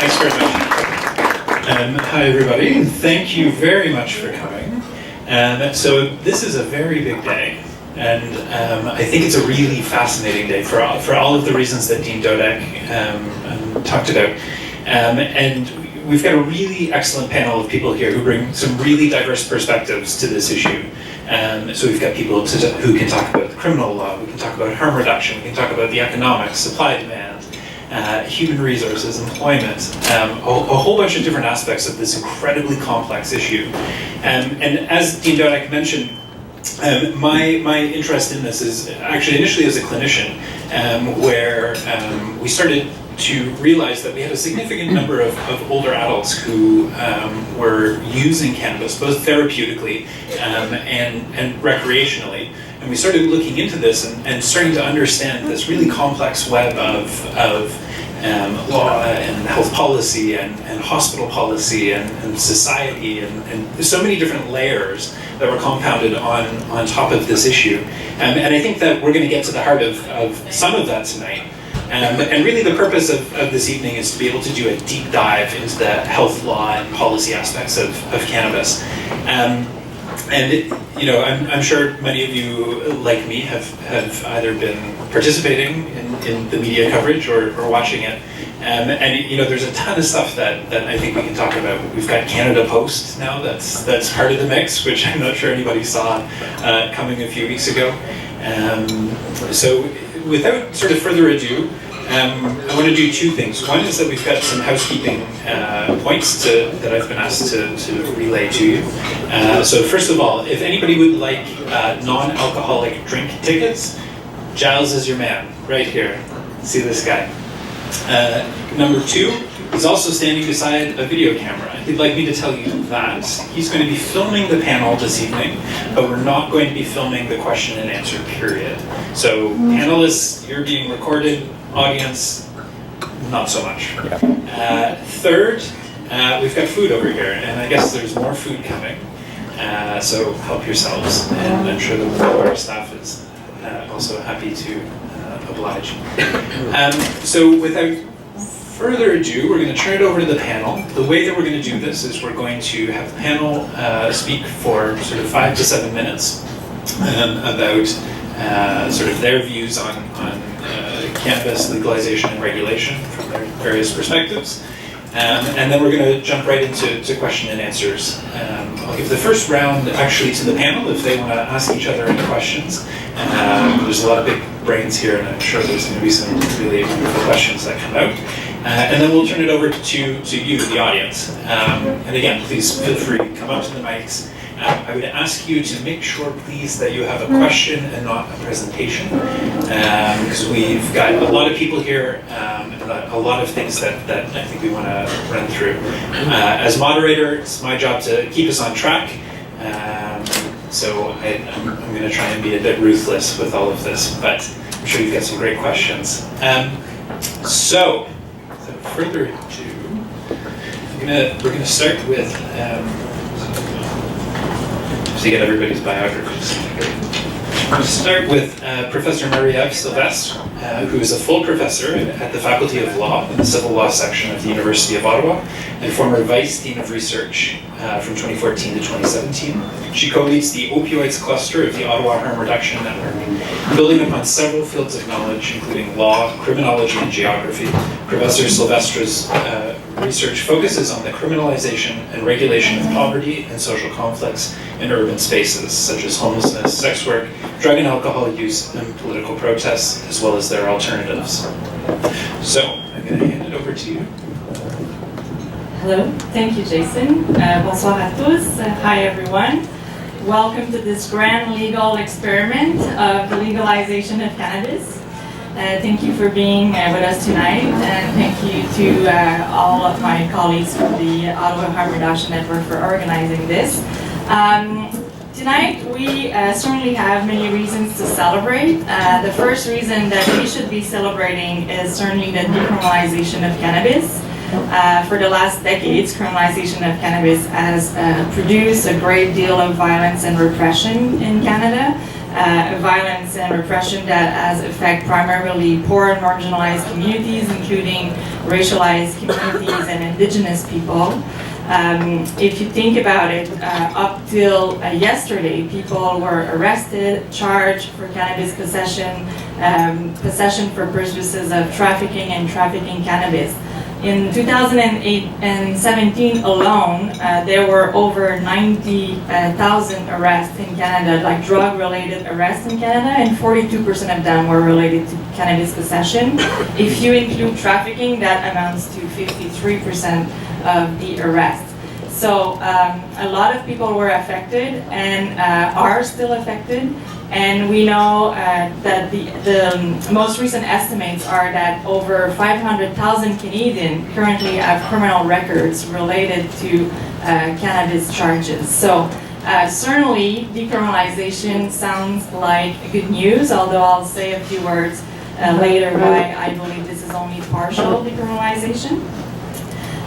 Thanks very much. Hi, everybody, and thank you very much for coming. So this is a very big day, and I think it's a really fascinating day for all of the reasons that Dean Dodek talked about. And we've got a really excellent panel of people here who bring some really diverse perspectives to this issue. So we've got people who can talk about the criminal law, we can talk about harm reduction, we can talk about the economics, supply, demand, human resources, employment, a whole bunch of different aspects of this incredibly complex issue. And as Dean Dodek mentioned, my interest in this is actually initially as a clinician, where we started to realize that we had a significant number of older adults who were using cannabis, both therapeutically and recreationally. And we started looking into this and starting to understand this really complex web of law and health policy and hospital policy and society and so many different layers that were compounded on top of this issue. And I think that we're going to get to the heart of some of that tonight. And really the purpose of this evening is to be able to do a deep dive into the health law and policy aspects of cannabis. I'm sure many of you, like me, have either been participating in the media coverage or watching it. There's a ton of stuff that I think we can talk about. We've got Canada Post now that's part of the mix, which I'm not sure anybody saw coming a few weeks ago. So without sort of further ado, I want to do two things. One is that we've got some housekeeping points that I've been asked to relay to you. So first of all, if anybody would like non-alcoholic drink tickets, Giles is your man, right here. See this guy. Number two, he's also standing beside a video camera. He'd like me to tell you that he's going to be filming the panel this evening, but we're not going to be filming the question and answer period. So panelists, you're being recorded. Audience, not so much. Third, we've got food over here, and I guess there's more food coming. So help yourselves, and I'm sure that our staff is also happy to oblige. So without further ado, we're going to turn it over to the panel. The way that we're going to do this is we're going to have the panel speak for sort of 5 to 7 minutes about sort of their views on cannabis legalization and regulation from their various perspectives. And then we're going to jump right into question and answers. I'll give the first round actually to the panel if they want to ask each other any questions. There's a lot of big brains here, and I'm sure there's going to be some really wonderful questions that come out. And then we'll turn it over to you, the audience. And again, please feel free to come up to the mics. I would ask you to make sure, please, that you have a question and not a presentation, because we've got a lot of people here and a lot of things that I think we want to run through. As moderator, it's my job to keep us on track, so I'm going to try and be a bit ruthless with all of this, but I'm sure you've got some great questions. So, without further ado, we're going to start with to get everybody's biographies. I'm going to start with Professor Marie-Ève Sylvestre, who is a full professor at the Faculty of Law in the Civil Law section of the University of Ottawa and former Vice Dean of Research from 2014 to 2017. She co-leads the opioids cluster of the Ottawa Harm Reduction Network, building upon several fields of knowledge, including law, criminology, and geography. Professor Sylvestre's research focuses on the criminalization and regulation of poverty and social conflicts in urban spaces, such as homelessness, sex work, drug and alcohol use, and political protests, as well as their alternatives. So, I'm going to hand it over to you. Hello, thank you, Jason. Bonsoir à tous. Hi, everyone. Welcome to this grand legal experiment of the legalization of cannabis. Thank you for being with us tonight, and thank you to all of my colleagues from the Ottawa Harm Reduction Network for organizing this. Tonight, we certainly have many reasons to celebrate. The first reason that we should be celebrating is certainly the decriminalization of cannabis. For the last decades, criminalization of cannabis has produced a great deal of violence and repression in Canada. violence and repression that has affect primarily poor and marginalized communities, including racialized communities and indigenous people. If you think about it, up till yesterday, people were arrested, charged for cannabis possession, possession for purposes of trafficking and trafficking cannabis. In 2008 and 17 alone, there were over 90,000 arrests in Canada, like drug-related arrests in Canada, and 42% of them were related to cannabis possession. If you include trafficking, that amounts to 53% of the arrests. So a lot of people were affected and are still affected. And we know that the most recent estimates are that over 500,000 Canadians currently have criminal records related to cannabis charges. So certainly decriminalization sounds like good news, although I'll say a few words later why I believe this is only partial decriminalization.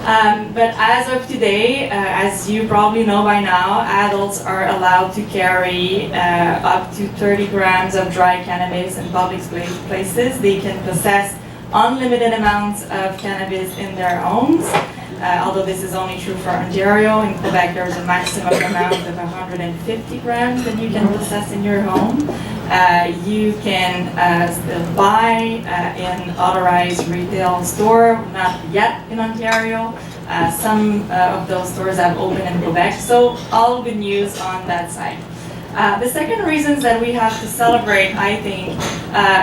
But as of today, as you probably know by now, adults are allowed to carry up to 30 grams of dry cannabis in public places. They can possess unlimited amounts of cannabis in their homes. Although this is only true for Ontario, in Quebec there's a maximum amount of 150 grams that you can possess in your home. You can still buy in authorized retail store, not yet in Ontario. Some of those stores have opened in Quebec, so all good news on that side. The second reason that we have to celebrate, I think,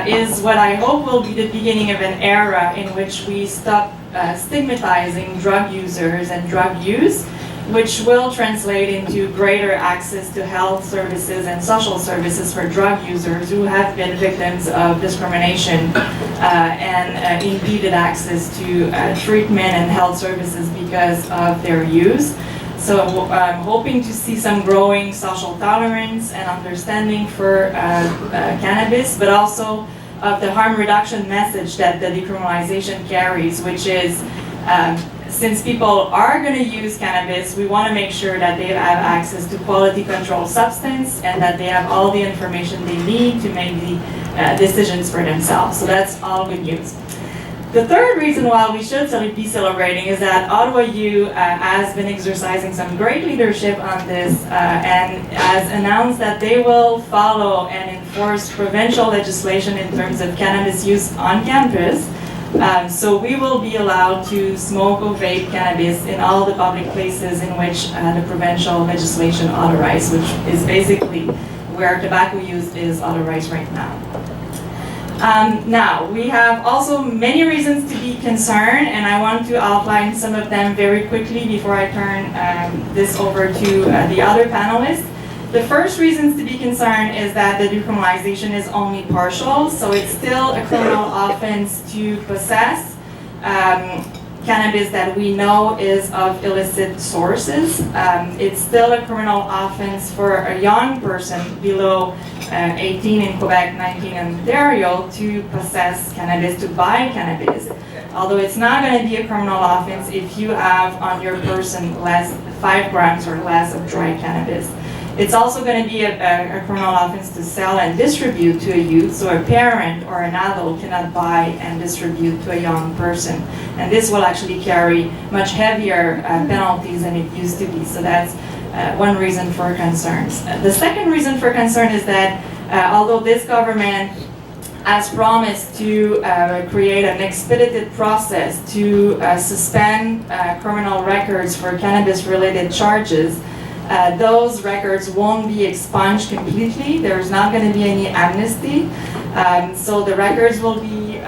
is what I hope will be the beginning of an era in which we stop stigmatizing drug users and drug use, which will translate into greater access to health services and social services for drug users who have been victims of discrimination and impeded access to treatment and health services because of their use. So I'm hoping to see some growing social tolerance and understanding for cannabis, but also of the harm reduction message that the decriminalization carries, which is since people are going to use cannabis, we want to make sure that they have access to quality control substance and that they have all the information they need to make the decisions for themselves. So that's all good news. The third reason why we should be celebrating is that Ottawa U has been exercising some great leadership on this and has announced that they will follow and enforce provincial legislation in terms of cannabis use on campus. So we will be allowed to smoke or vape cannabis in all the public places in which the provincial legislation authorized, which is basically where tobacco use is authorized right now. Now, we have also many reasons to be concerned, and I want to outline some of them very quickly before I turn this over to the other panelists. The first reasons to be concerned is that the decriminalization is only partial, so it's still a criminal offense to possess cannabis that we know is of illicit sources. It's still a criminal offense for a young person below 18 in Quebec, 19 in Ontario to possess cannabis, to buy cannabis. Although it's not going to be a criminal offense if you have on your person 5 grams or less of dry cannabis. It's also going to be a criminal offense to sell and distribute to a youth, so a parent or an adult cannot buy and distribute to a young person. And this will actually carry much heavier penalties than it used to be, so that's one reason for concerns. The second reason for concern is that although this government has promised to create an expedited process to suspend criminal records for cannabis-related charges, those records won't be expunged completely. There's not going to be any amnesty. So the records will be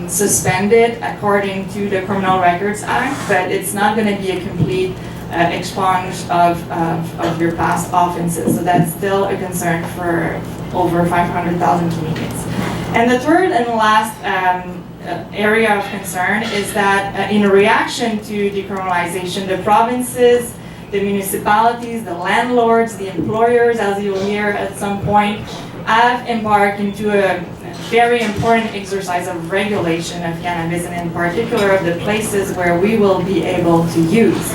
suspended according to the Criminal Records Act, but it's not going to be a complete expunge of your past offenses. So that's still a concern for over 500,000 Canadians. And the third and last area of concern is that in reaction to decriminalization, the provinces, the municipalities, the landlords, the employers, as you'll hear at some point, have embarked into a very important exercise of regulation of cannabis, and in particular of the places where we will be able to use.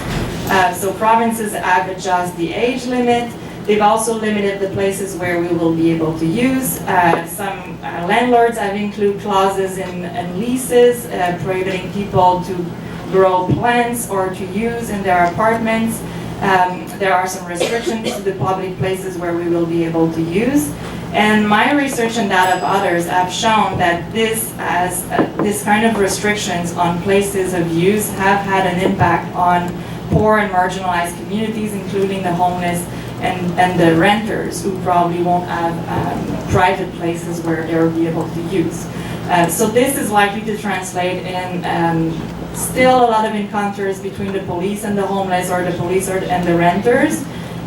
So provinces have adjusted the age limit, They've also limited the places where we will be able to use. Some landlords have included clauses in leases prohibiting people to grow plants or to use in their apartments. There are some restrictions to the public places where we will be able to use. And my research and that of others have shown that this kind of restrictions on places of use have had an impact on poor and marginalized communities, including the homeless and the renters who probably won't have private places where they'll be able to use. So this is likely to translate in still a lot of encounters between the police and the homeless, or the police and the renters,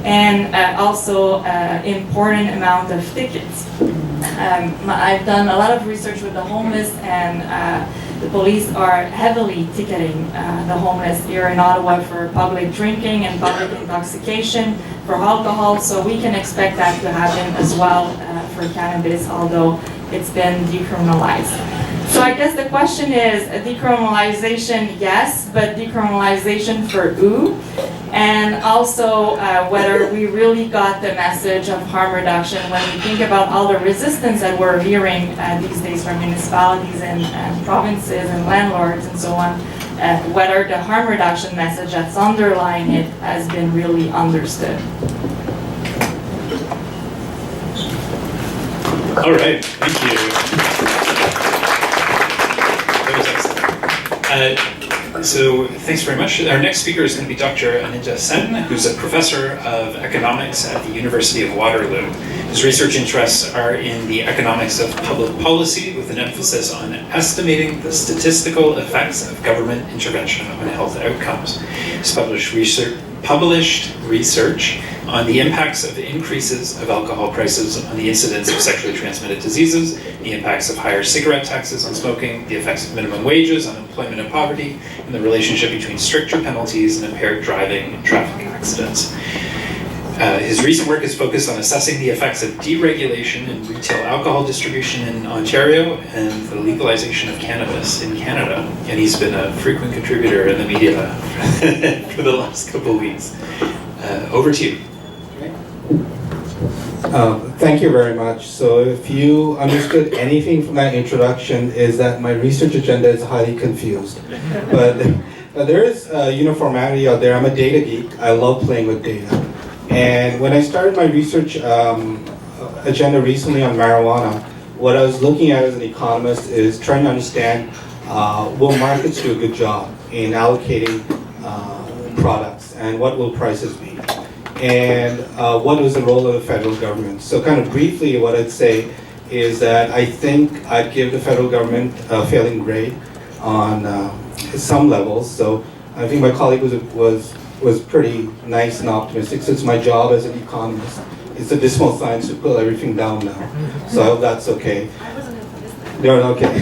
and also important amount of tickets. I've done a lot of research with the homeless, and the police are heavily ticketing the homeless here in Ottawa for public drinking and public intoxication, for alcohol, so we can expect that to happen as well for cannabis, although it's been decriminalized. So I guess the question is, decriminalization, yes, but decriminalization for who? And also whether we really got the message of harm reduction when we think about all the resistance that we're hearing these days from municipalities and provinces and landlords and so on, whether the harm reduction message that's underlying it has been really understood. All right, thank you. That was excellent. So thanks very much. Our next speaker is going to be Dr. Anita Sen, who's a professor of economics at the University of Waterloo. His research interests are in the economics of public policy, with an emphasis on estimating the statistical effects of government intervention on health outcomes. He's published research on the impacts of increases of alcohol prices on the incidence of sexually transmitted diseases, the impacts of higher cigarette taxes on smoking, the effects of minimum wages on employment and poverty, and the relationship between stricter penalties and impaired driving and traffic accidents. His recent work is focused on assessing the effects of deregulation in retail alcohol distribution in Ontario and the legalization of cannabis in Canada. And he's been a frequent contributor in the media for the last couple of weeks. Over to you. Thank you very much. So if you understood anything from that introduction, is that my research agenda is highly confused. But there is uniformity out there. I'm a data geek. I love playing with data. And when I started my research agenda recently on marijuana, what I was looking at as an economist is trying to understand will markets do a good job in allocating products, and what will prices be, and what was the role of the federal government. So kind of briefly, what I'd say is that I think I'd give the federal government a failing grade on some levels. So I think my colleague was pretty nice and optimistic. Since my job as an economist, it's a dismal science to pull everything down now. So I hope that's okay. I wasn't going to put this there. No, okay.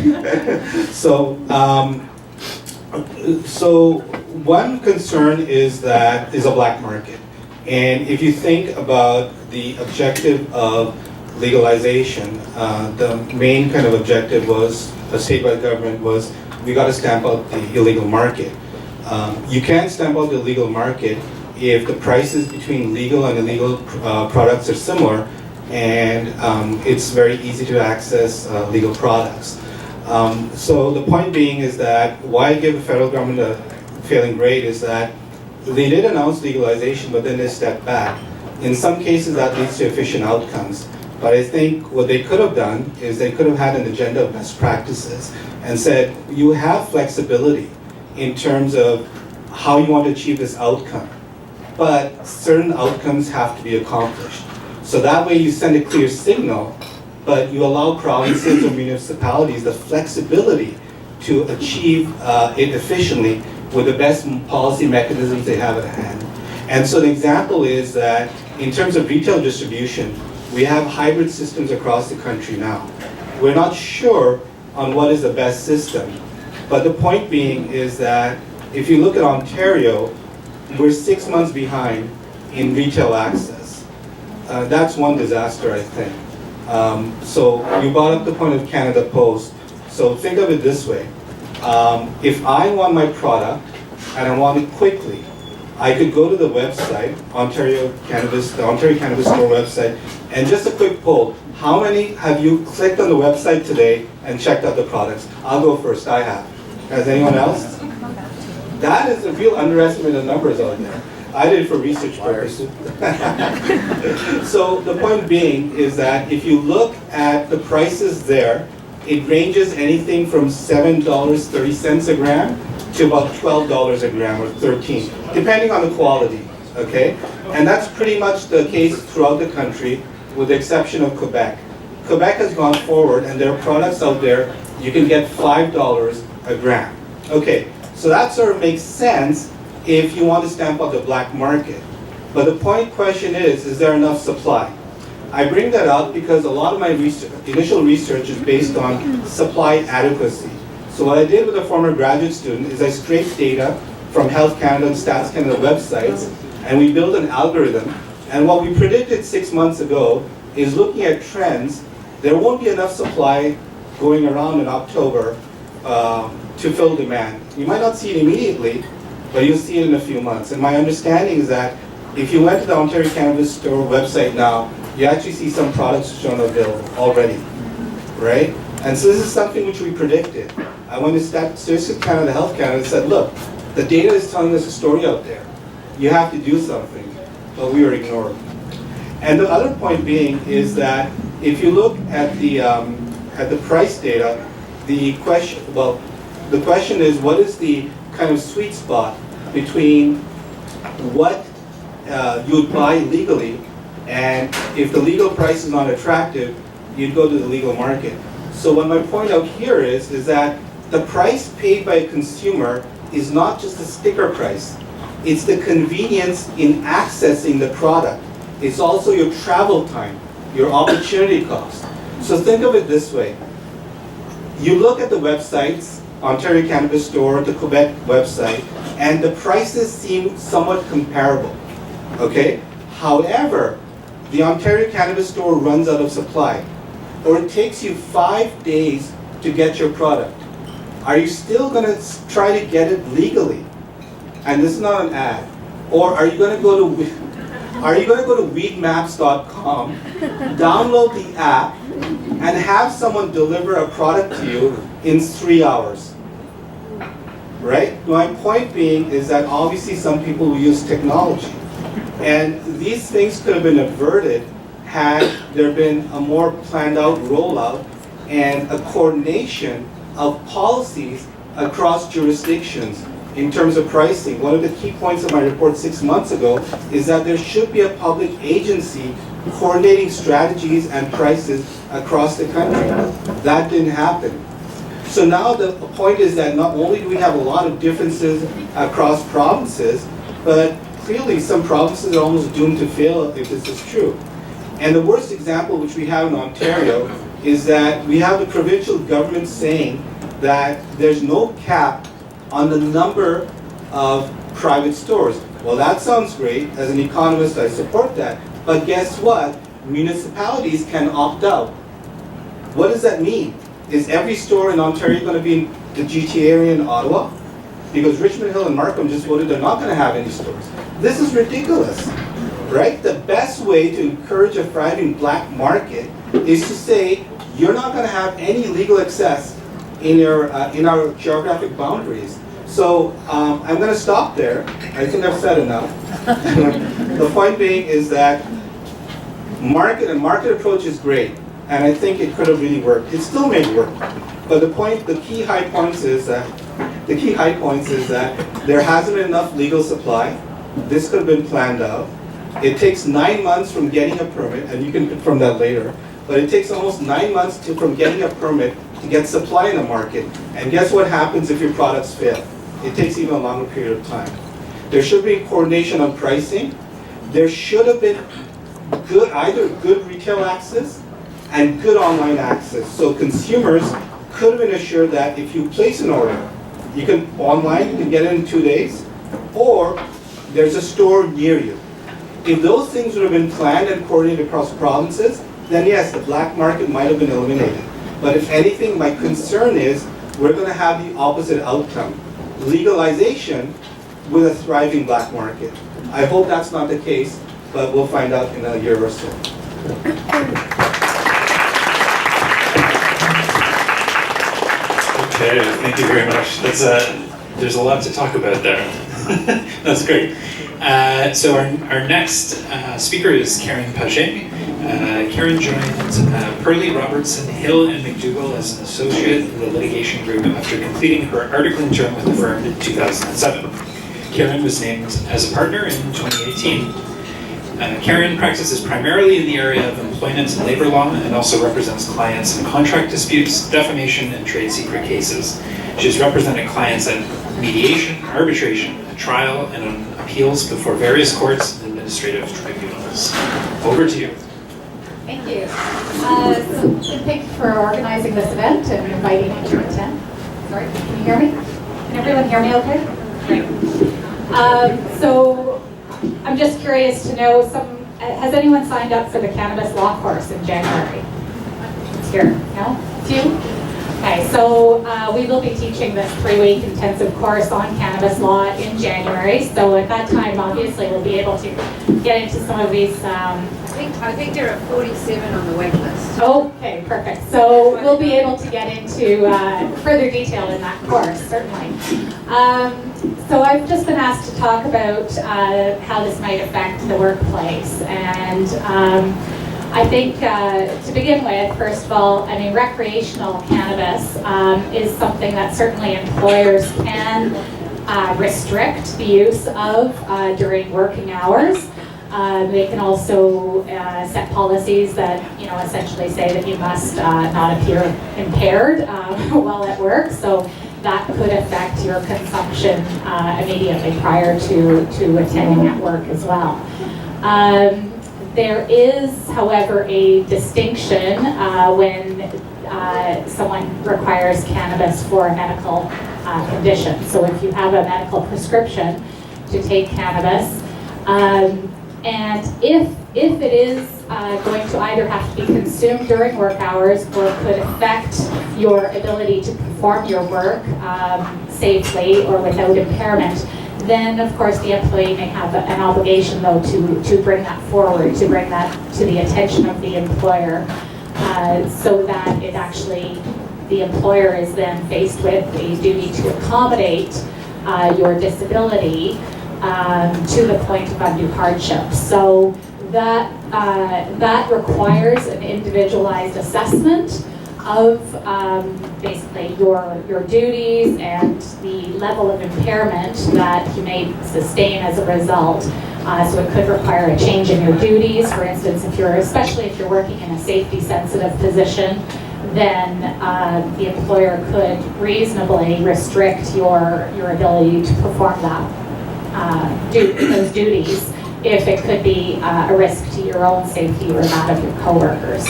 So one concern is that is a black market. And if you think about the objective of legalization, the main kind of objective was, a state by government was, we got to stamp out the illegal market. You can't stamp out the illegal market if the prices between legal and illegal products are similar, and it's very easy to access legal products. So the point being is that why I give the federal government a failing grade is that they did announce legalization, but then they stepped back. In some cases, that leads to efficient outcomes. But I think what they could have done is they could have had an agenda of best practices and said, you have flexibility in terms of how you want to achieve this outcome, but certain outcomes have to be accomplished. So that way you send a clear signal, but you allow provinces or municipalities the flexibility to achieve it efficiently with the best policy mechanisms they have at hand. And so the example is that in terms of retail distribution, we have hybrid systems across the country now. We're not sure on what is the best system, but the point being is that if you look at Ontario, we're 6 months behind in retail access. That's one disaster, I think. So you brought up the point of Canada Post. So think of it this way. If I want my product and I want it quickly, I could go to the website, the Ontario Cannabis Store website, and just a quick poll. How many have you clicked on the website today and checked out the products? I'll go first, I have. Has anyone else? That is a real underestimate of numbers out there. I did it for research purposes. So the point being is that if you look at the prices there, it ranges anything from $7.30 a gram to about $12 a gram or $13, depending on the quality, okay? And that's pretty much the case throughout the country, with the exception of Quebec. Quebec has gone forward, and there are products out there, you can get $5 a gram. Okay, so that sort of makes sense if you want to stamp out the black market. But the question is there enough supply? I bring that up because a lot of my initial research is based on supply adequacy. So what I did with a former graduate student is I scraped data from Health Canada and Stats Canada websites, and we built an algorithm. And what we predicted 6 months ago is, looking at trends, there won't be enough supply going around in October to fill demand. You might not see it immediately, but you'll see it in a few months. And my understanding is that if you went to the Ontario Cannabis Store website now, you actually see some products shown available already, right? And so this is something which we predicted. I went to Statistics Canada, Health Canada, and said, look, the data is telling us a story out there. You have to do something. But we were ignored. And the other point being is that if you look at the price data, the question is, what is the kind of sweet spot between what you would buy legally, and if the legal price is not attractive, you'd go to the legal market. So what my point out here is that the price paid by a consumer is not just a sticker price. It's the convenience in accessing the product. It's also your travel time, your opportunity cost. So think of it this way. You look at the websites, Ontario Cannabis Store, the Quebec website, and the prices seem somewhat comparable, okay? However, the Ontario Cannabis Store runs out of supply, or it takes you 5 days to get your product. Are you still gonna try to get it legally? And this is not an ad. Or are you going to go to weedmaps.com, download the app, and have someone deliver a product to you in 3 hours? Right? My point being is that obviously some people will use technology. And these things could have been averted had there been a more planned out rollout and a coordination of policies across jurisdictions. In terms of pricing, one of the key points of my report 6 months ago is that there should be a public agency coordinating strategies and prices across the country. That didn't happen. So now the point is that not only do we have a lot of differences across provinces, but clearly some provinces are almost doomed to fail if this is true. And the worst example which we have in Ontario is that we have the provincial government saying that there's no cap on the number of private stores. Well, that sounds great. As an economist, I support that. But guess what? Municipalities can opt out. What does that mean? Is every store in Ontario going to be in the GTA area in Ottawa? Because Richmond Hill and Markham just voted they're not going to have any stores. This is ridiculous, right? The best way to encourage a thriving black market is to say you're not going to have any legal access in our geographic boundaries. So I'm going to stop there. I think I've said enough. The point being is that market approach is great, and I think it could have really worked. It still may work, but the key high points is that there hasn't been enough legal supply. This could have been planned out. It takes 9 months from getting a permit, and you can confirm that later. But it takes almost 9 months from getting a permit to get supply in the market. And guess what happens if your products fail? It takes even a longer period of time. There should be coordination on pricing. There should have been either good retail access and good online access. So consumers could have been assured that if you place an order, you can get it in 2 days, or there's a store near you. If those things would have been planned and coordinated across provinces, then yes, the black market might have been eliminated. But if anything, my concern is we're going to have the opposite outcome. Legalization with a thriving black market. I hope that's not the case, but we'll find out in a year or so. Okay, thank you very much. There's a lot to talk about there. That's great. So our next speaker is Karen Paget. Karen joined Pearlie Robertson Hill and McDougall as an associate in the litigation group after completing her articling term with the firm in 2007. Karen was named as a partner in 2018. Karen practices primarily in the area of employment and labor law and also represents clients in contract disputes, defamation, and trade secret cases. She has represented clients at mediation, arbitration, at trial, and on appeals before various courts and administrative tribunals. Over to you. Thank you. So thank you for organizing this event and inviting me to attend. Sorry, can you hear me? Can everyone hear me okay? Great. So I'm just curious to know, has anyone signed up for the cannabis law course in January? It's here. No? A few? Okay, so we will be teaching this 3-week intensive course on cannabis law in January. So at that time, obviously, we'll be able to get into some of these. I think there are 47 on the wait list. Okay, perfect. So we'll be able to get into further detail in that course, certainly. So I've just been asked to talk about how this might affect the workplace. And I think to begin with, first of all, I mean, recreational cannabis is something that certainly employers can restrict the use of during working hours. They can also set policies that, essentially say that you must not appear impaired while at work. So that could affect your consumption immediately prior to attending at work as well. There is, however, a distinction when someone requires cannabis for a medical condition. So if you have a medical prescription to take cannabis, and if it is going to either have to be consumed during work hours or could affect your ability to perform your work safely or without impairment, then of course the employee may have an obligation though to bring that forward, to bring that to the attention of the employer, so that it actually, the employer is then faced with a duty to accommodate your disability to the point of undue hardship. So that requires an individualized assessment of basically your duties and the level of impairment that you may sustain as a result. So it could require a change in your duties. For instance, especially if you're working in a safety-sensitive position, then the employer could reasonably restrict your ability to perform those duties if it could be a risk to your own safety or that of your coworkers.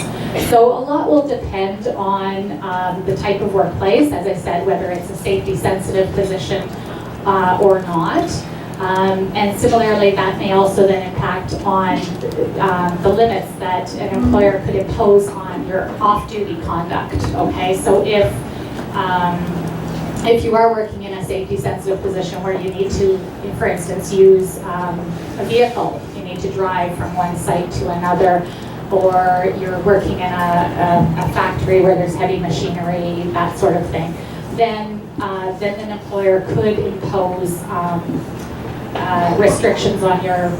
So a lot will depend on the type of workplace, as I said, whether it's a safety-sensitive position or not. And similarly, that may also then impact on the limits that an employer could impose on your off-duty conduct. Okay, so if you are working in a safety-sensitive position where you need to, for instance, use a vehicle, you need to drive from one site to another, or you're working in a factory where there's heavy machinery, that sort of thing, then an employer could impose restrictions on your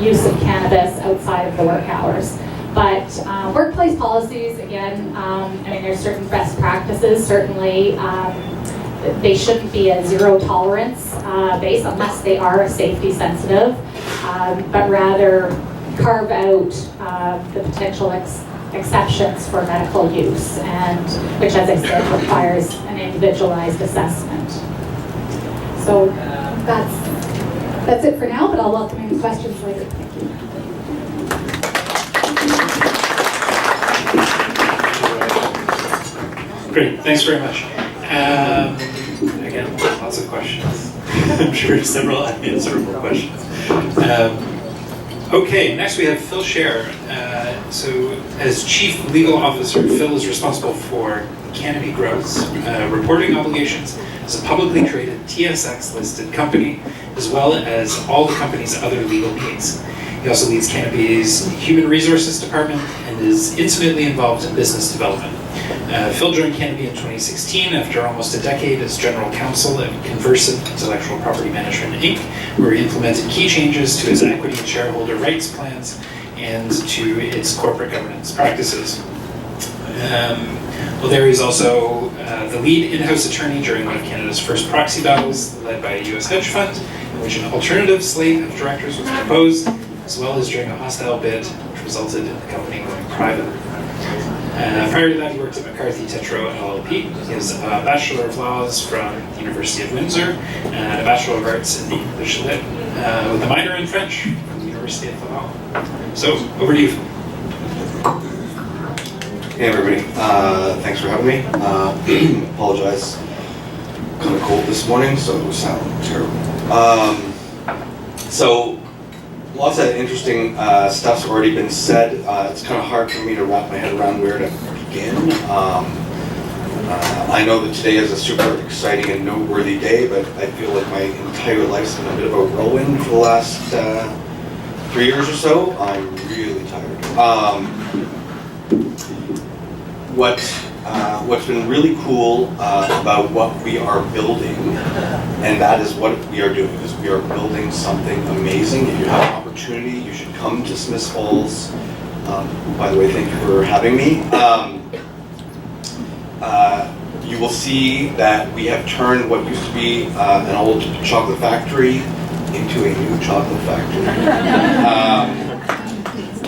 use of cannabis outside of the work hours. But workplace policies, again, there's certain best practices, certainly. They shouldn't be a zero tolerance base unless they are safety sensitive, but rather carve out the potential exceptions for medical use, and which, as I said, requires an individualized assessment. So that's it for now, but I'll welcome any questions later. Thank you. Great, thanks very much. Again, lots of questions. I'm sure several unanswerable questions. Okay, next we have Phil Scher. So as Chief Legal Officer, Phil is responsible for canopy growths, reporting obligations, is a publicly traded TSX-listed company, as well as all the company's other legal needs. He also leads Canopy's Human Resources Department and is intimately involved in business development. Phil joined Canopy in 2016 after almost a decade as general counsel at Conversant Intellectual Property Management Inc., where he implemented key changes to his equity and shareholder rights plans and to its corporate governance practices. Well, there he's also the lead in-house attorney during one of Canada's first proxy battles, led by a U.S. hedge fund, in which an alternative slate of directors was proposed, as well as during a hostile bid, which resulted in the company going private. Prior to that, he worked at McCarthy Tetro LLP. He has a Bachelor of Laws from the University of Windsor and a Bachelor of Arts in the English Lit, with a minor in French from the University of Laval. So, over to you, Phil. Hey everybody, thanks for having me. Apologize, kind of cold this morning, so it sound terrible. So, lots of interesting stuff's already been said. It's kind of hard for me to wrap my head around where to begin. I know that today is a super exciting and noteworthy day, but I feel like my entire life's been a bit of a whirlwind for the last 3 years or so. I'm really tired. What's been really cool about what we are building, and that is what we are doing, is we are building something amazing. If you have an opportunity, you should come to Smiths Falls. By the way, thank you for having me. You will see that we have turned what used to be an old chocolate factory into a new chocolate factory.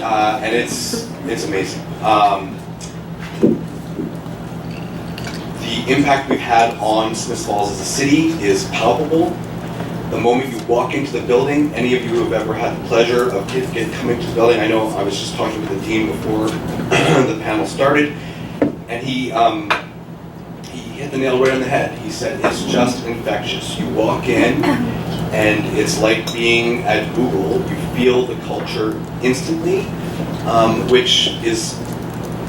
And it's amazing. The impact we've had on Smiths Falls as a city is palpable. The moment you walk into the building, any of you who have ever had the pleasure of coming to the building, I know I was just talking with the dean before the panel started, and he hit the nail right on the head. He said, it's just infectious. You walk in, and it's like being at Google. You feel the culture instantly, which is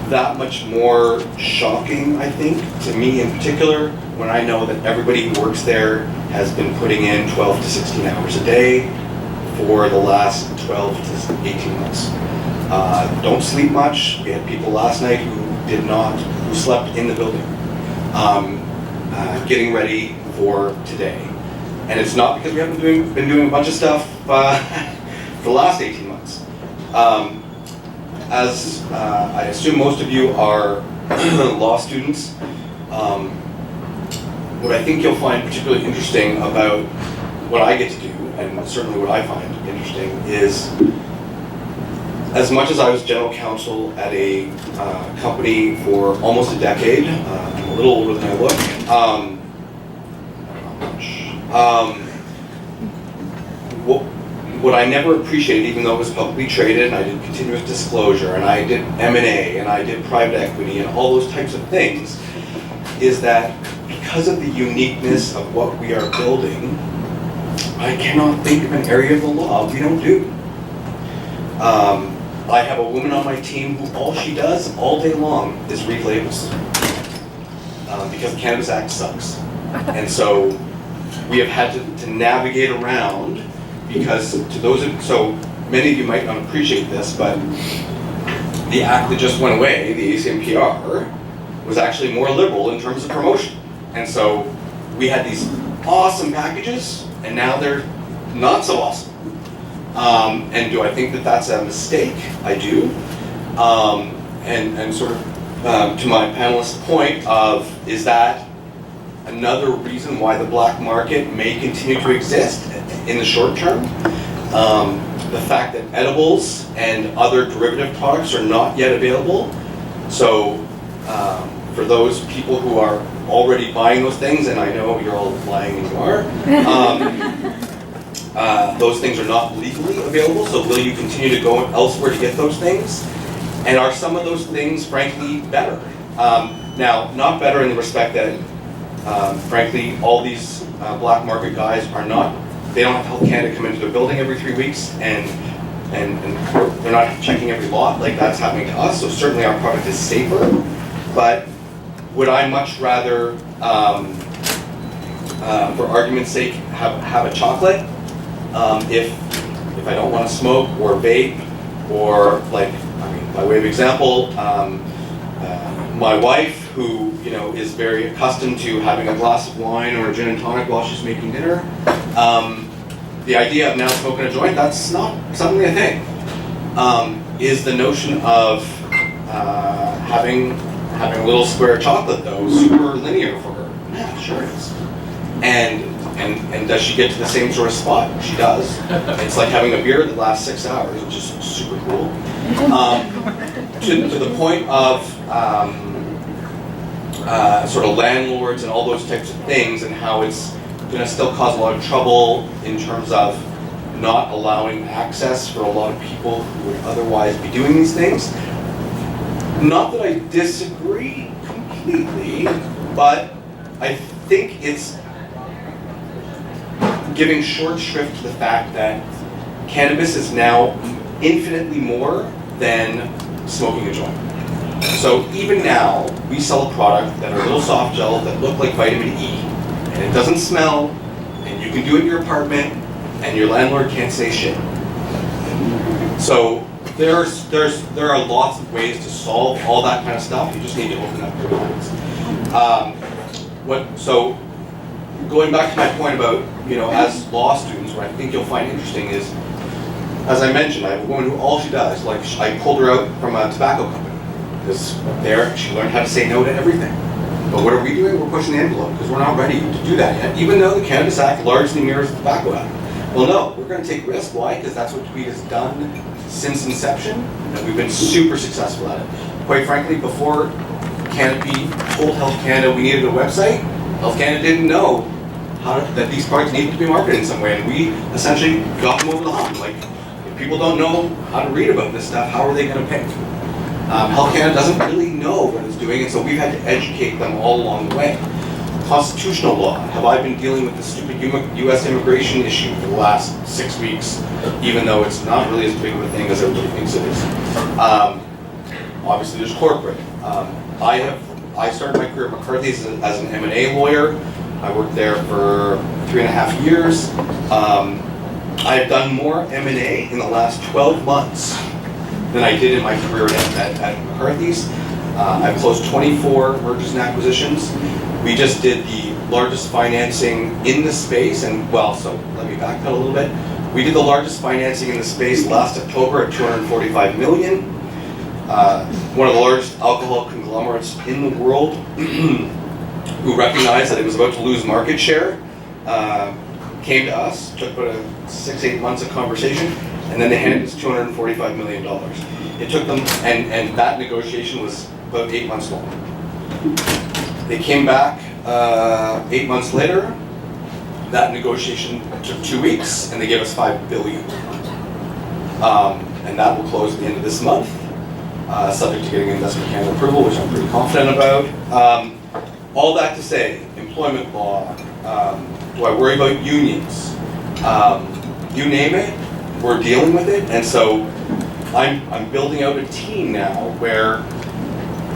that much more shocking, I think, to me in particular, when I know that everybody who works there has been putting in 12 to 16 hours a day for the last 12 to 18 months. Don't sleep much. We had people last night who slept in the building, getting ready for today. And it's not because we haven't been doing a bunch of stuff for the last 18 months. As I assume most of you are law students, what I think you'll find particularly interesting about what I get to do, and certainly what I find interesting, is as much as I was general counsel at a company for almost a decade, I'm a little older than I look, what I never appreciated, even though it was publicly traded, and I did continuous disclosure, and I did M&A, and I did private equity, and all those types of things, is that because of the uniqueness of what we are building, I cannot think of an area of the law we don't do. I have a woman on my team who all she does all day long is read labels, because the Cannabis Act sucks. And so we have had to navigate around, because so many of you might not appreciate this, but the act that just went away, the ACMPR, was actually more liberal in terms of promotion. And so we had these awesome packages, and now they're not so awesome. And do I think that that's a mistake? I do. And sort of to my panelist's point of, is that another reason why the black market may continue to exist in the short term? The fact that edibles and other derivative products are not yet available. So for those people who are already buying those things, and I know you're all lying and you are, those things are not legally available, so will you continue to go elsewhere to get those things? And are some of those things, frankly, better? Now, not better in the respect that, frankly, all these black market guys they don't have Health Canada come into the building every 3 weeks, and they're not checking every lot like that's happening to us, so certainly our product is safer. But would I much rather for argument's sake, have a chocolate. If I don't want to smoke or vape, or like, I mean, by way of example, my wife, who is very accustomed to having a glass of wine or a gin and tonic while she's making dinner, the idea of now smoking a joint, that's not suddenly a thing. Is the notion of having a little square of chocolate though super linear for her? Yeah, sure is. And does she get to the same sort of spot? She does. It's like having a beer that lasts 6 hours, which is super cool. To the point of sort of landlords and all those types of things, and how it's going to still cause a lot of trouble in terms of not allowing access for a lot of people who would otherwise be doing these things. Not that I disagree completely, but I think it's giving short shrift to the fact that cannabis is now infinitely more than smoking a joint. So even now, we sell a product that are little soft gels that look like vitamin E, and it doesn't smell, and you can do it in your apartment, and your landlord can't say shit. So there are lots of ways to solve all that kind of stuff. You just need to open up your minds. So going back to my point about, as law students, what I think you'll find interesting is, as I mentioned, I have a woman who all she does, like I pulled her out from a tobacco company, because there she learned how to say no to everything. But what are we doing? We're pushing the envelope because we're not ready to do that yet, even though the Cannabis Act largely mirrors the Tobacco Act. Well, no, we're going to take risks. Why? Because that's what Tweed has done since inception, and we've been super successful at it. Quite frankly, before Canopy told Health Canada we needed a website, Health Canada didn't know that these products needed to be marketed in some way, and we essentially got them over the hump. Like, if people don't know how to read about this stuff, how are they going to pick? Health Canada doesn't really know what it's doing, and so we've had to educate them all along the way. Constitutional law. Have I been dealing with the stupid U.S. immigration issue for the last 6 weeks, even though it's not really as big of a thing as everybody thinks it is? Obviously, there's corporate. I started my career at McCarthy's as an M&A lawyer. I worked there for 3.5 years. I've done more M&A in the last 12 months than I did in my career at McCarthy's. I've closed 24 mergers and acquisitions. We just did the largest financing in the space, and so let me backpedal a little bit. We did the largest financing in the space last October at $245 million. One of the largest alcohol conglomerates in the world who recognized that it was about to lose market share came to us, took about 6-8 months of conversation, and then they handed us $245 million. It took them, and that negotiation was about 8 months long. They came back 8 months later. That negotiation took 2 weeks, and they gave us $5 billion. And that will close at the end of this month, subject to getting Investment Canada approval, which I'm pretty confident about. All that to say, employment law, do I worry about unions? You name it, we're dealing with it, and so I'm building out a team now where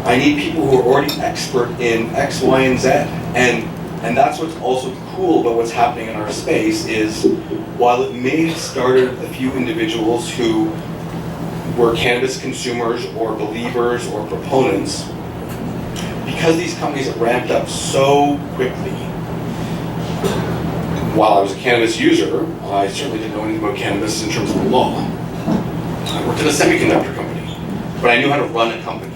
I need people who are already expert in X, Y, and Z. And that's what's also cool about what's happening in our space is, while it may have started a few individuals who were cannabis consumers or believers or proponents, because these companies have ramped up so quickly. While I was a cannabis user, I certainly didn't know anything about cannabis in terms of the law. I worked at a semiconductor company, but I knew how to run a company.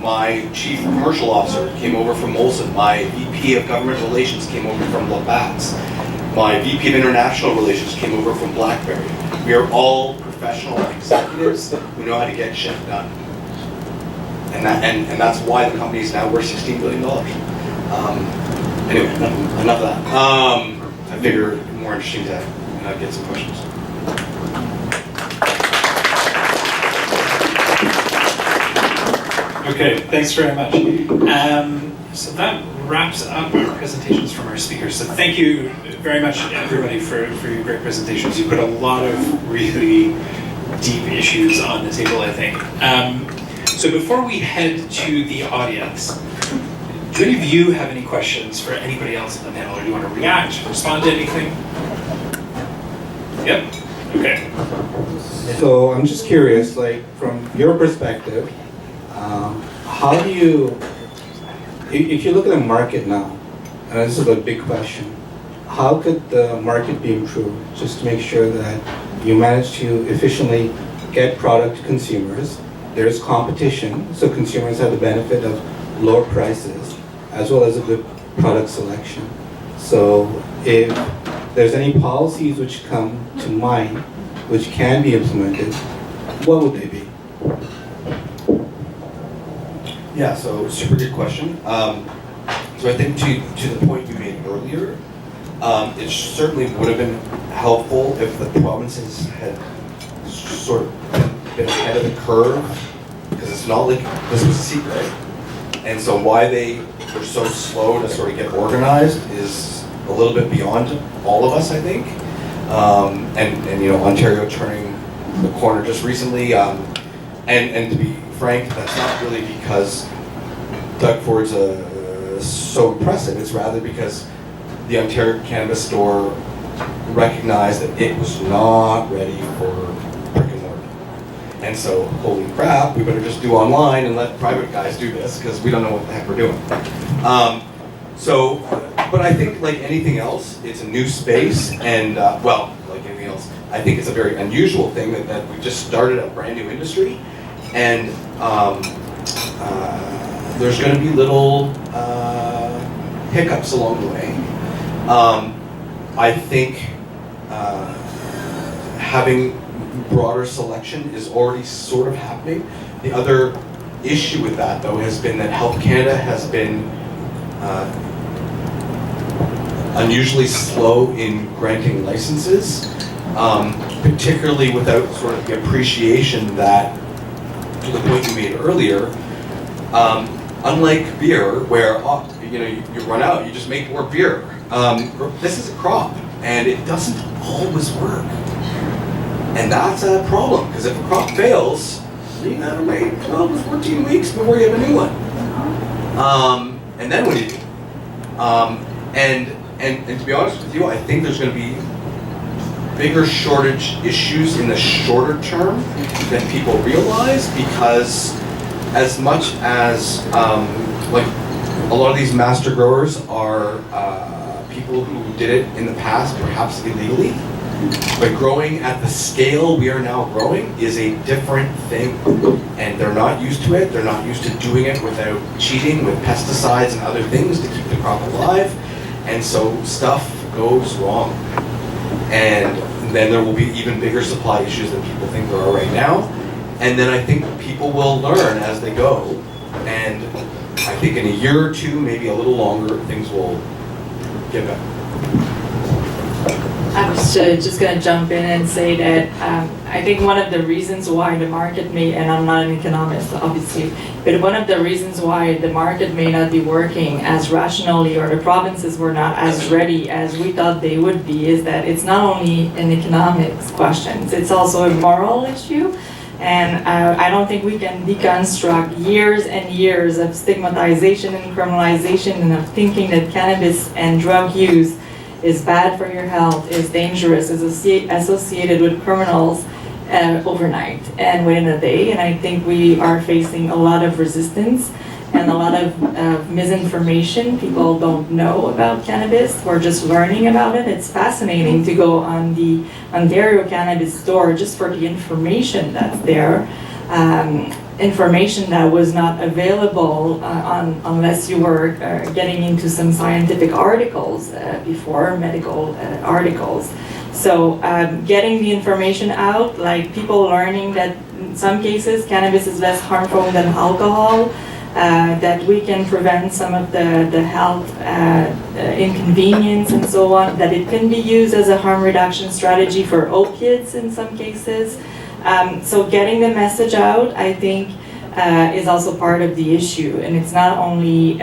My chief commercial officer came over from Molson. My VP of government relations came over from Labatt's. My VP of international relations came over from BlackBerry. We are all professional executives who know how to get shit done. And that's why the company is now worth $16 billion. Anyway, enough of that. I figure it's more interesting to get some questions. Okay, thanks very much. So that wraps up our presentations from our speakers. So thank you very much, everybody, for your great presentations. You put a lot of really deep issues on the table, I think. So before we head to the audience, Do any of you have any questions for anybody else in the panel, or do you want to react, respond to anything? Yep. Okay. So I'm just curious, like from your perspective, how do you, if you look at the market now, and this is a big question, how could the market be improved just to make sure that you manage to efficiently get product to consumers? There's competition, so consumers have the benefit of lower prices as well as a good product selection. So if there's any policies which come to mind which can be implemented, what would they be? Yeah, so super good question. So I think to the point you made earlier, it certainly would have been helpful if the provinces had sort of been ahead of the curve, because it's not like this was a secret. And so why they were so slow to sort of get organized is a little bit beyond all of us, I think. And you know, Ontario turning the corner just recently, and to be frank, that's not really because Doug Ford's so impressive. It's rather because the Ontario Cannabis Store recognized that it was not ready for brick and mortar. And so, holy crap, we better just do online and let private guys do this because we don't know what the heck we're doing. But I think like anything else, it's a new space, and well, like anything else, I think it's a very unusual thing that we just started a brand new industry, and there's going to be little hiccups along the way. I think having broader selection is already sort of happening. The other issue with that, though, has been that Health Canada has been unusually slow in granting licenses, particularly without sort of the appreciation that, to the point you made earlier, unlike beer, where you know you run out, you just make more beer. This is a crop, and it doesn't always work, and that's a problem. Because if a crop fails, you gotta wait 12 to 14 weeks before you have a new one. And then what do you do? And to be honest with you, I think there's going to be bigger shortage issues in the shorter term than people realize, because as much as like a lot of these master growers are people who did it in the past, perhaps illegally, but growing at the scale we are now growing is a different thing, and they're not used to it. They're not used to doing it without cheating with pesticides and other things to keep the crop alive, and so stuff goes wrong, and then there will be even bigger supply issues than people think there are right now. And then I think people will learn as they go, and I think in a year or two, maybe a little longer, things will get better. I was just going to jump in and say that I think one of the reasons why the market may, and I'm not an economist obviously, but one of the reasons why the market may not be working as rationally, or the provinces were not as ready as we thought they would be, is that it's not only an economics question, it's also a moral issue. And I don't think we can deconstruct years and years of stigmatization and criminalization and of thinking that cannabis and drug use is bad for your health, is dangerous, is associated with criminals overnight and within a day. And I think we are facing a lot of resistance and a lot of misinformation. People don't know about cannabis. We're just learning about it. It's fascinating to go on the Ontario Cannabis Store just for the information that's there. Information that was not available unless you were getting into some scientific articles before, medical articles. So getting the information out, like people learning that in some cases cannabis is less harmful than alcohol, that we can prevent some of the health inconvenience and so on, that it can be used as a harm reduction strategy for opiates in some cases. So getting the message out, I think, is also part of the issue. And it's not only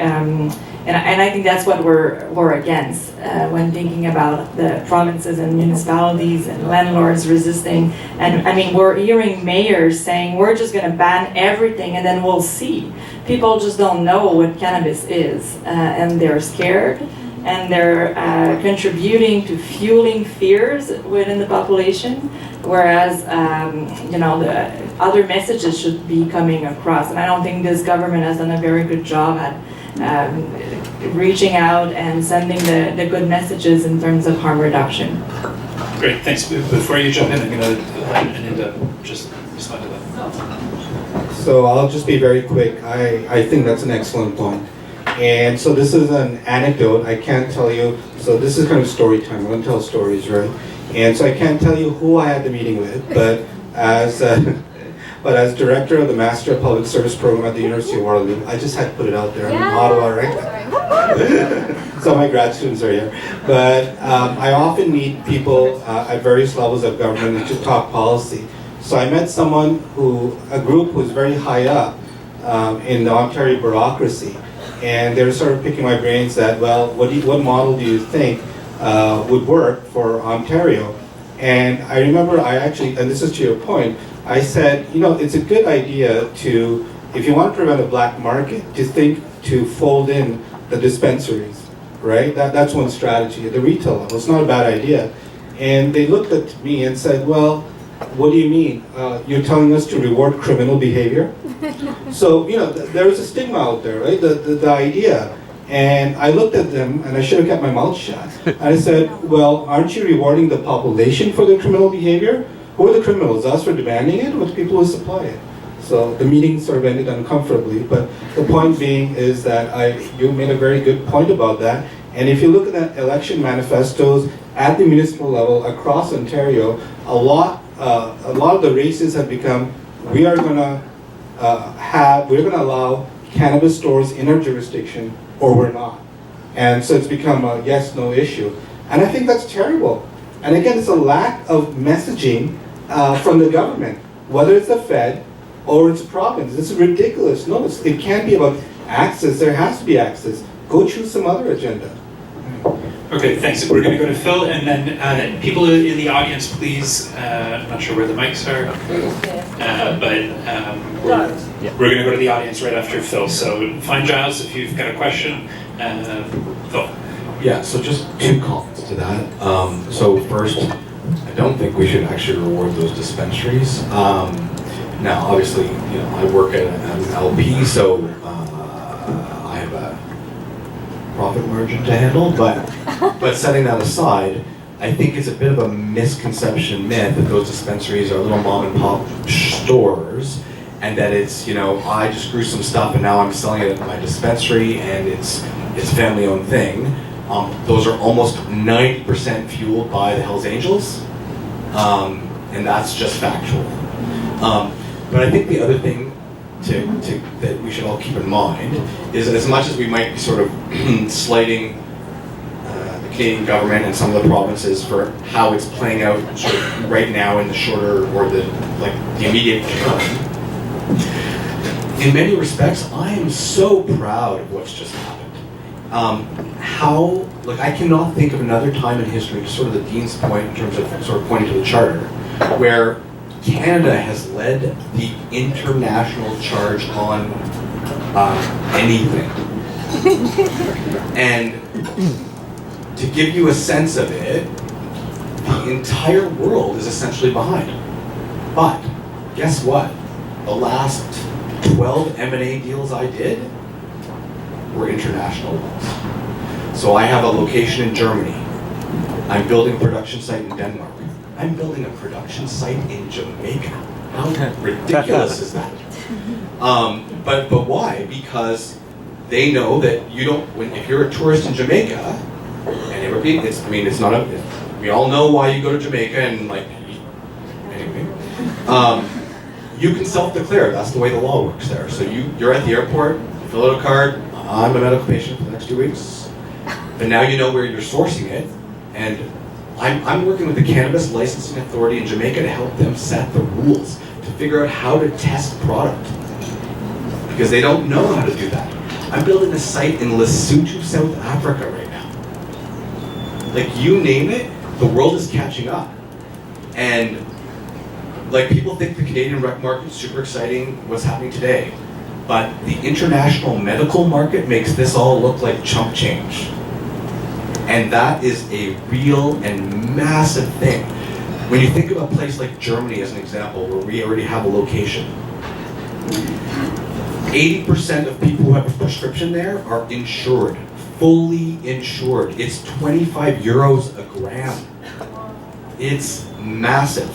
And I think that's what we're against when thinking about the provinces and municipalities and landlords resisting. And I mean, we're hearing mayors saying we're just going to ban everything and then we'll see. People just don't know what cannabis is, and they're scared, and they're contributing to fueling fears within the population. Whereas, you know, the other messages should be coming across. And I don't think this government has done a very good job at reaching out and sending the good messages in terms of harm reduction. Great, thanks. Before you jump in, I'm going to let Anita just respond to that. So I'll just be very quick. I think that's an excellent point. And so this is an anecdote. I can't tell you, so this is kind of story time. I'm going to tell stories, right? And so I can't tell you who I had the meeting with, but as director of the Master of Public Service Program at the University of Waterloo, I just had to put it out there. I'm in Ottawa, right? So my grad students are here. But I often meet people at various levels of government to talk policy. So I met a group who was very high up in the Ontario bureaucracy. And they were sort of picking my brains that, well, what model do you think would work for Ontario? And I remember and this is to your point, I said, you know, it's a good idea to, if you want to prevent a black market, to fold in the dispensaries, right? That's one strategy at the retail level. It's not a bad idea. And they looked at me and said, well, what do you mean? You're telling us to reward criminal behavior? So, you know, there is a stigma out there, right? The idea. And I looked at them, and I should have kept my mouth shut. And I said, well, aren't you rewarding the population for their criminal behavior? Who are the criminals? Us for demanding it, or the people who supply it? So the meeting sort of ended uncomfortably. But the point being is that you made a very good point about that. And if you look at the election manifestos at the municipal level across Ontario, a lot of the races have become, we're going to allow cannabis stores in our jurisdiction, or we're not. And so it's become a yes/no issue. And I think that's terrible. And again, it's a lack of messaging from the government, whether it's the Fed or it's a province. This is ridiculous. No, it can't be about access. There has to be access. Go choose some other agenda. Okay, thanks. We're going to go to Phil, and then people in the audience, please, I'm not sure where the mics are, but we're going to go to the audience right after Phil. So find Giles if you've got a question. Phil. Yeah, so just two comments to that. So first, I don't think we should actually reward those dispensaries. Now, obviously, you know, I work at an LP, so I have a profit margin to handle, but setting that aside, I think it's a bit of a misconception myth that those dispensaries are little mom and pop stores, and that it's, you know, I just grew some stuff and now I'm selling it at my dispensary and it's a family owned thing. Those are almost 90% fueled by the Hells Angels, and that's just factual. But I think the other thing that we should all keep in mind is that as much as we might be sort of slighting the Canadian government and some of the provinces for how it's playing out sort of right now in the shorter or the immediate term, in many respects, I am so proud of what's just happened. I cannot think of another time in history, to sort of the Dean's point in terms of sort of pointing to the Charter, where Canada has led the international charge on anything. And to give you a sense of it, the entire world is essentially behind. But guess what? The last 12 M&A deals I did were international ones. So I have a location in Germany. I'm building a production site in Denmark. I'm building a production site in Jamaica. How ridiculous is that? But why? Because they know that if you're a tourist in Jamaica, and we all know why you go to Jamaica and you can self-declare. That's the way the law works there. So you're at the airport, you fill out a card, I'm a medical patient for the next 2 weeks, but now you know where you're sourcing it, and I'm working with the Cannabis Licensing Authority in Jamaica to help them set the rules, to figure out how to test product. Because they don't know how to do that. I'm building a site in Lesotho, South Africa right now. Like, you name it, the world is catching up. And like, people think the Canadian rec market is super exciting, what's happening today. But the international medical market makes this all look like chump change. And that is a real and massive thing. When you think of a place like Germany as an example, where we already have a location, 80% of people who have a prescription there are insured, fully insured. It's 25 euros a gram. It's massive.